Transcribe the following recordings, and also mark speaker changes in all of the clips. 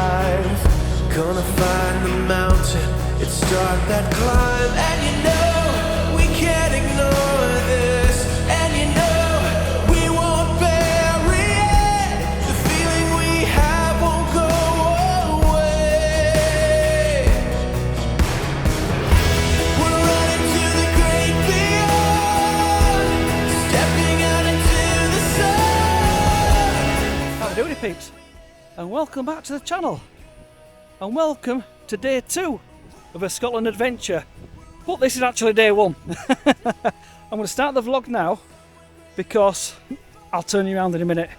Speaker 1: alive. Gonna find the mountain and start that climb. And you know we can't ignore this. And you know we won't bury it. The feeling we have won't go away. We're running to the great beyond, stepping out into the sun.
Speaker 2: Howdy Doody peeps, and welcome back to the channel, and welcome to day 2 of a Scotland adventure, but this is actually day 1. I'm going to start the vlog now because I'll turn you around in a minute.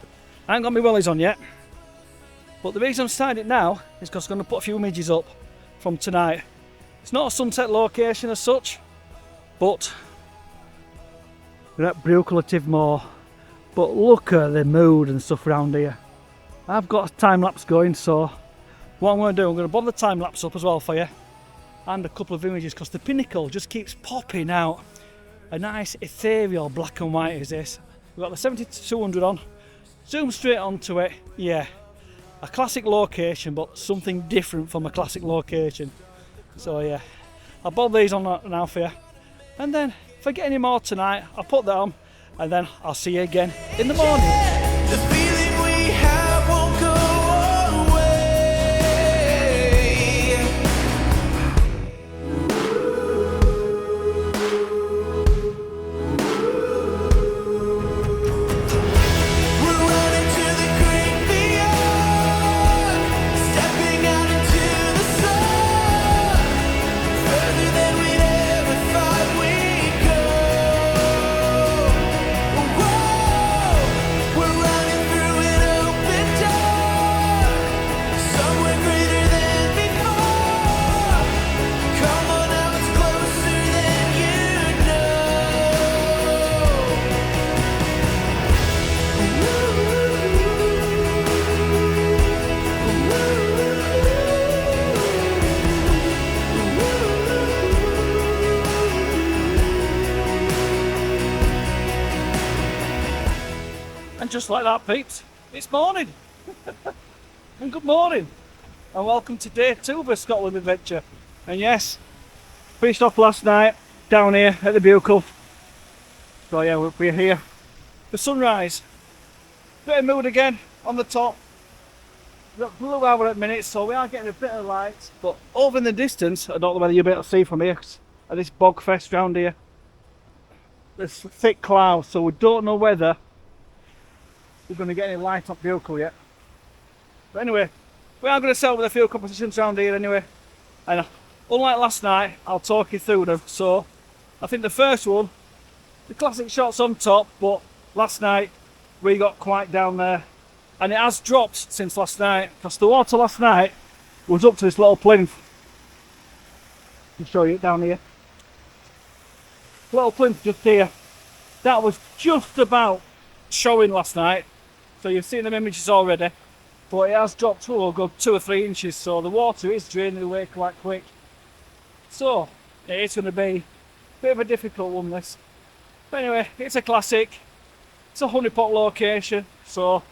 Speaker 2: I ain't got my wellies on yet, but the reason I'm starting it now is because I'm going to put a few images up from tonight. It's not a sunset location as such, but we're at Buachaille Etive Mòr. But look at the mood and stuff around here. I've got a time lapse going, so what I'm going to do, I'm going to bomb the time lapse up as well for you, and a couple of images, because the pinnacle just keeps popping out. A nice ethereal black and white is this. We've got the 70-200 on, zoom straight onto it. Yeah, a classic location, but something different from a classic location. So yeah, I'll bomb these on now for you, and then if I get any more tonight, I'll put that on, and then I'll see you again in the morning.
Speaker 1: The feeling we have won't go away. We're running to the great beyond, stepping out into the sun, further than we'd ever thought we'd go. Whoa, we're running through an open door, somewhere greater than before. Come on now, it's closer than you
Speaker 2: And just like that peeps, it's morning. And good morning, and welcome to day 2 of a Scotland adventure. And yes, finished off last night down here at the Buachaille. So yeah, we're here for sunrise. Bit of mood again on the top. We've got blue hour at minutes, so we are getting a bit of light. But over in the distance, I don't know whether you'll be able to see from here, 'cause at this bog fest round here, there's thick clouds, so we don't know whether we're going to get any light up Buachaille yet. But anyway, we are going to set up with a few competitions around here anyway. And unlike last night, I'll talk you through them. So I think the first one, the classic shots on top, but last night we got quite down there. And it has dropped since last night, because the water last night was up to this little plinth. I'll show you it down here. Little plinth just here. That was just about showing last night. So you've seen them images already, but it has dropped to a good 2 or 3 inches, so the water is draining away quite quick. So it is going to be a bit of a difficult one this. But anyway, it's a classic. It's a honeypot location, so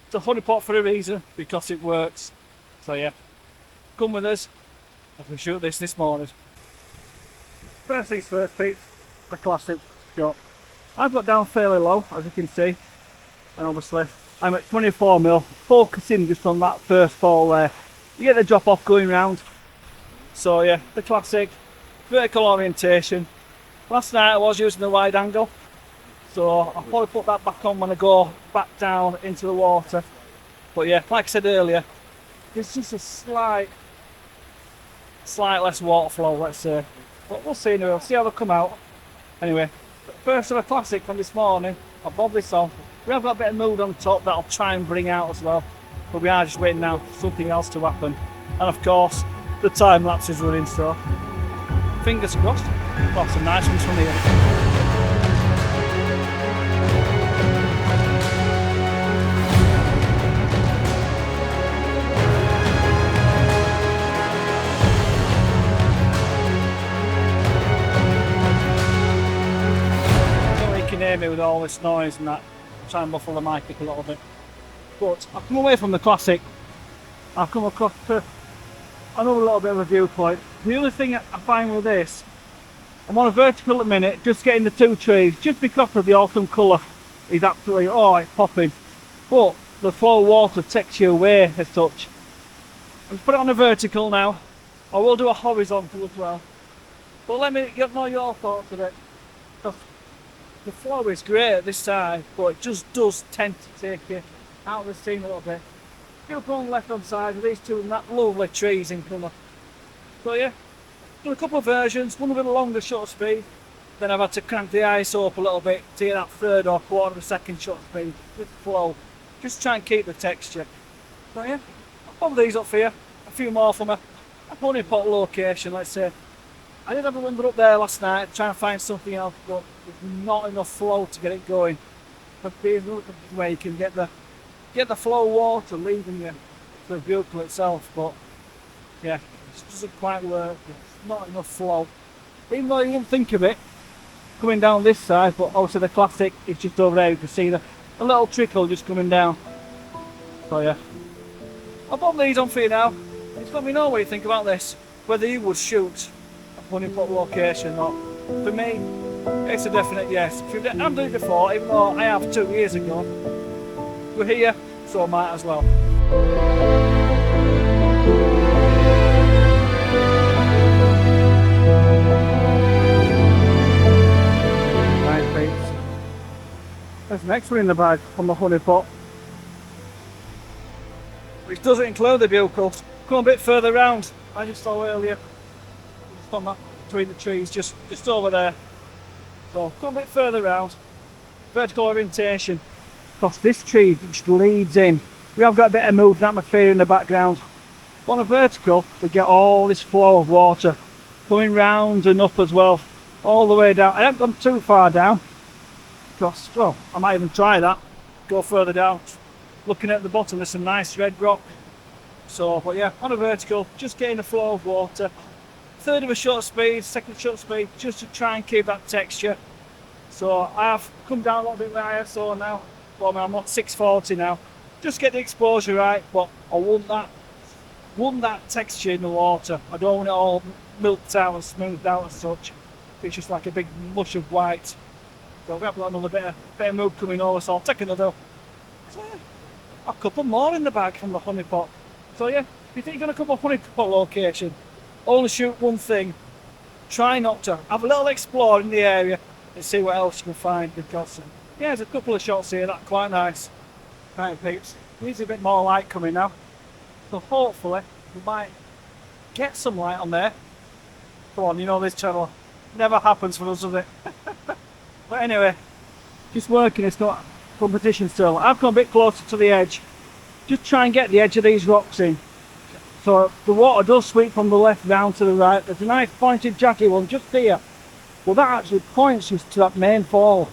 Speaker 2: it's a honeypot for a reason, because it works. So yeah, come with us as we shoot this morning. First things first, peeps, the classic shot. I've got down fairly low, as you can see, and obviously I'm at 24mm, focusing just on that first fall there. You get the drop off going round. So yeah, the classic vertical orientation. Last night I was using the wide angle, so I'll probably put that back on when I go back down into the water. But yeah, like I said earlier, there's just a slight less water flow, let's say. But we'll see anyway, we'll see how they come out. Anyway, first of a classic from this morning, I'll bob this on. We have got a bit of mood on top that I'll try and bring out as well. But we are just waiting now for something else to happen. And of course, the time lapse is running, so fingers crossed. Got some nice ones from here. Hear me with all this noise and that, try and muffle the mic a little bit. But I've come away from the classic I've come across another little bit of a viewpoint. The other thing I find with this, I'm on a vertical at the minute, just getting the two trees, just because of the autumn colour is absolutely, oh, it's popping. But the flow of water takes you away as such. I'll put it on a vertical now. I will do a horizontal as well. But let me know your thoughts of it. The flow is great at this side, but it just does tend to take you out of the scene a little bit. If you look on the left hand side with these two lovely trees in colour. So yeah, done a couple of versions, one a bit longer shutter speed, then I've had to crank the ISO up a little bit to get that third or quarter of a second shutter speed with the flow. Just try and keep the texture. So yeah, I'll pop these up for you, a few more from a honeypot location, let's say. I did have a window up there last night trying to find something else, but there's not enough flow to get it going. But being where you can get the flow of water leaving you to the vehicle itself, but yeah, it doesn't quite work. There's not enough flow. Even though you wouldn't think of it coming down this side, but obviously the classic is just over there. You can see a little trickle just coming down. So yeah, I'll pop these on for you now. Just let me know what you think about this, whether you would shoot a honeypot location or not. For me, it's a definite yes. If you've done it before, even though I have 2 years ago, we're here, so I might as well. Right, peeps. There's the next one in the bag on the honeypot, which doesn't include the buccal. Come a bit further round, I just saw earlier, just on that between the trees, just over there. So come a bit further round, vertical orientation, because this tree just leads in. We have got a bit of moving atmosphere in the background. On a vertical, we get all this flow of water coming round and up as well, all the way down. I haven't gone too far down, because, well, I might even try that, go further down. Looking at the bottom, there's some nice red rock. So, but yeah, on a vertical, just getting the flow of water. Third of a shutter speed, second shutter speed, just to try and keep that texture. So I have come down a little bit with ISO now. Well, I'm at 640 now. Just get the exposure right, but I want that texture in the water. I don't want it all milked out and smoothed out as such. It's just like a big mush of white. So we have got another bit of mood coming over, so I'll take another. So yeah, a couple more in the bag from the honeypot. So yeah, if you think you're going to come up honeypot location, only shoot one thing. Try not to. Have a little explore in the area and see what else you can find, because yeah, there's a couple of shots here that are quite nice. Right, peeps, needs a bit more light coming now. So hopefully we might get some light on there. Come on, you know this channel never happens for us, does it? But anyway, just working, it's not competition still. I've gone a bit closer to the edge. Just try and get the edge of these rocks in. So the water does sweep from the left down to the right. There's a nice pointed jagged one just here. Well, that actually points you to that main fall.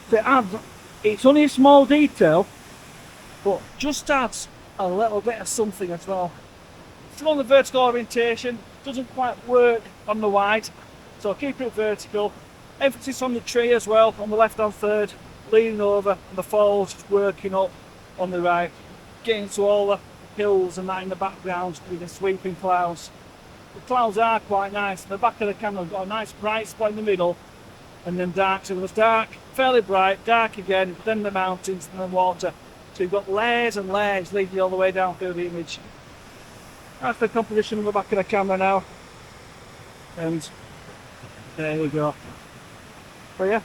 Speaker 2: So it's only a small detail, but just adds a little bit of something as well. Still on the vertical orientation, doesn't quite work on the wide, so keep it vertical. Emphasis on the tree as well, on the left hand third, leaning over, and the falls working up on the right, getting to all the hills and that in the background with the sweeping clouds. The clouds are quite nice. The back of the camera got a nice bright spot in the middle, and then dark. So it was dark, fairly bright, dark again, then the mountains and the water. So you've got layers and layers leading all the way down through the image. That's the composition of the back of the camera now. And there we go. But yeah,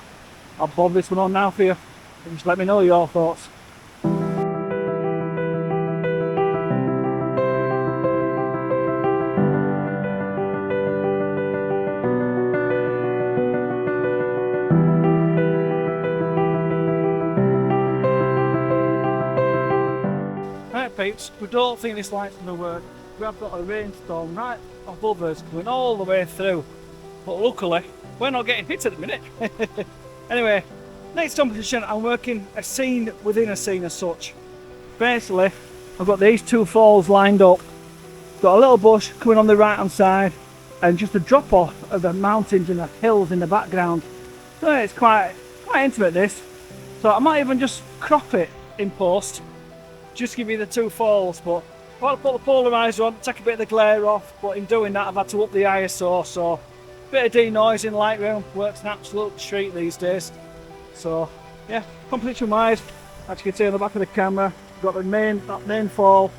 Speaker 2: I'll bob this one on now for you. And just let me know your thoughts. Peeps, we don't think this light's going to work. We have got a rainstorm right above us going all the way through, but luckily we're not getting hit at the minute. Anyway, next competition, I'm working a scene within a scene as such. Basically, I've got these two falls lined up, got a little bush coming on the right hand side, and just a drop off of the mountains and the hills in the background. So it's quite intimate this. So I might even just crop it in post, just give you the two falls, but I want to put the polarizer on, take a bit of the glare off, but in doing that I've had to up the ISO, so a bit of denoising Lightroom works an absolute treat these days. So yeah, composition wise, as you can see on the back of the camera, we've got that main fall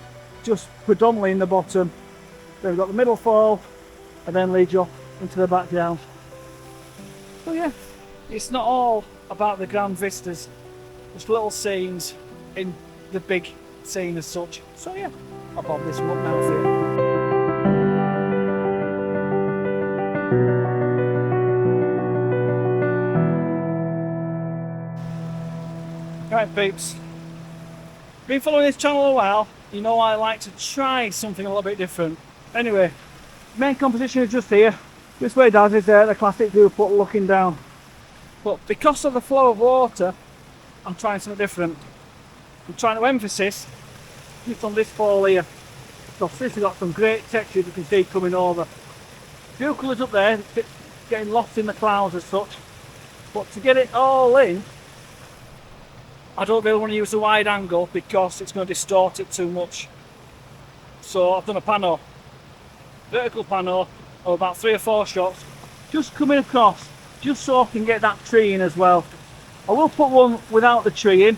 Speaker 2: just predominantly in the bottom, then we've got the middle fall, and then leads you up into the background. So yeah, it's not all about the grand vistas, just little scenes in the big scene as such. So yeah, I'll bob this one up now for you. Right peeps, been following this channel a while, you know I like to try something a little bit different. Anyway, main composition is just here. This way does is the classic viewport looking down. But because of the flow of water, I'm trying something different. I'm trying to emphasis just on this fall here. So this has got some great texture you can see coming over. Few colours up there, getting lost in the clouds as such. But to get it all in, I don't really want to use the wide angle because it's going to distort it too much. So I've done a pano, vertical pano of about 3 or 4 shots, just coming across, just so I can get that tree in as well. I will put one without the tree in,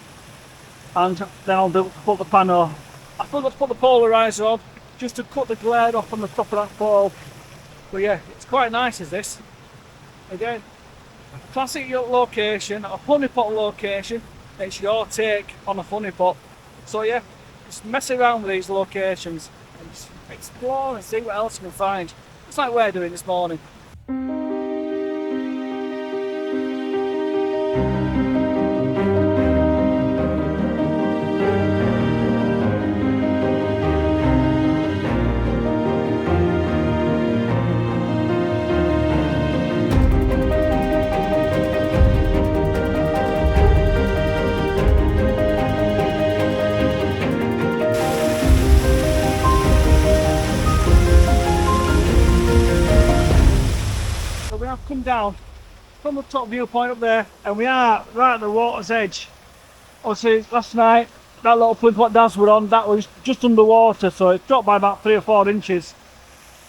Speaker 2: and then I'll put the pano. I forgot to put the polarizer on, just to cut the glare off on the top of that fall. But yeah, it's quite nice as this. Again, classic location, a honeypot location. It's your take on a honeypot. So yeah, just mess around with these locations and just explore and see what else you can find. It's like we're doing this morning. I've come down from the top viewpoint up there and we are right at the water's edge. Obviously last night that little plug what Daz were on, that was just underwater, so it dropped by about 3 or 4 inches.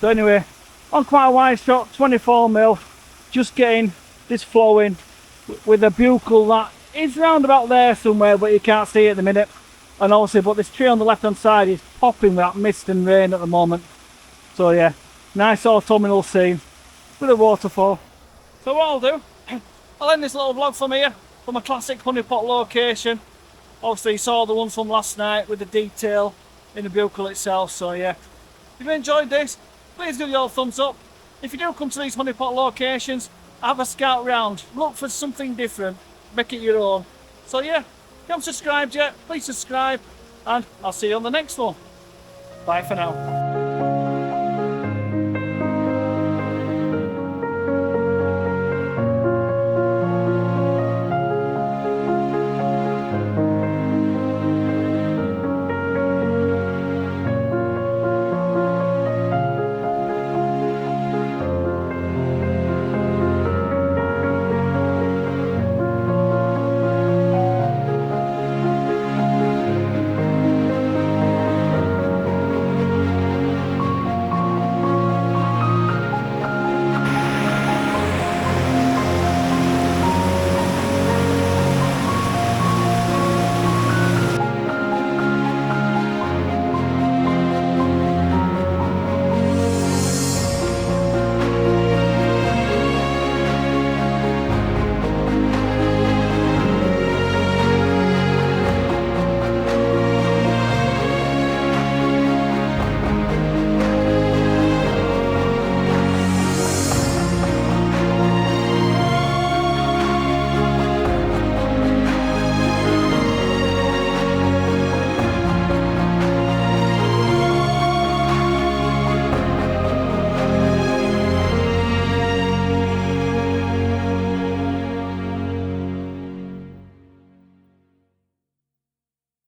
Speaker 2: So anyway, on quite a wide shot, 24mm, just getting this flowing with a buccal that is round about there somewhere, but you can't see it at the minute. And obviously, but this tree on the left hand side is popping with that mist and rain at the moment. So yeah, nice autumnal scene with a waterfall. So what I'll do, I'll end this little vlog from here, from a classic honeypot location. Obviously you saw the ones from last night with the detail in the buccal itself, so yeah. If you enjoyed this, please do your thumbs up. If you do come to these honeypot locations, have a scout round, look for something different, make it your own. So yeah, if you haven't subscribed yet, please subscribe, and I'll see you on the next one. Bye for now.